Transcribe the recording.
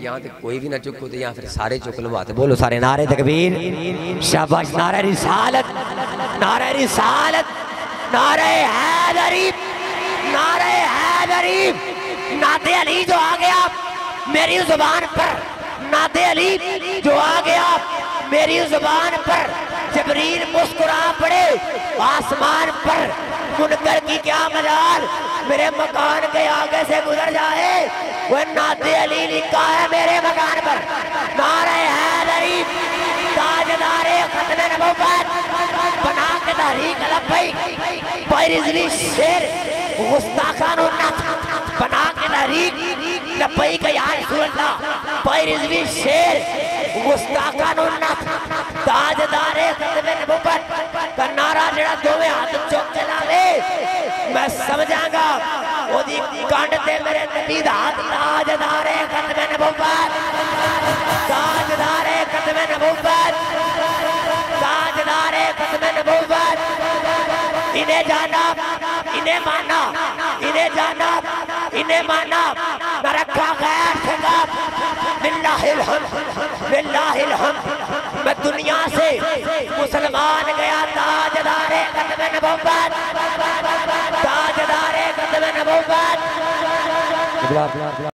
یہاں تک کوئی بھی نہ چکو تو یہاں پھر سارے چک لو آتے. بولو سارے نعرہ تکبیر، شاباش، نعرہ رسالت، نعرہ رسالت، نعرہ حیدری، نعرہ حیدری. نعت علی جو آ گیا میری زبان پر، نعت علی جو آ گیا میری زبان پر، جبریل مسکرا پڑے آسمان پر. منکر کی کیا مجال میرے مکان کے آگے سے گزر جائے، وہ نعت علی لکھا ہے میرے مکان پر. نعرہ حیدری، تاجدار ختم نبوت، بنا کے تحریک لبیک، پیرزوی شیر گستاخان النت، بنا کے تحریک لبیک یا رسول اللہ، پیرزوی شیر گستاخان النت، تاجدار ختم نبوت کا نعرہ جڑا دوویں ہاتھ چوک چلاوے میں سمجھاں گا وہ دی کانڈ تے میرے نبی دا ہاتھ. تاجدار ختم نبوت، تاجدار ختم نبوت، تاجدار ختم نبوت. انہیں جانا، انہیں مانا، انہیں جانا، انہیں مانا، نہ رکھا غیر سے گاب. باللہ الحمد، باللہ الحمد، میں دنیا سے مسلمان گیا. تاجدار ختم نبوت، تاجدار ختم نبوت.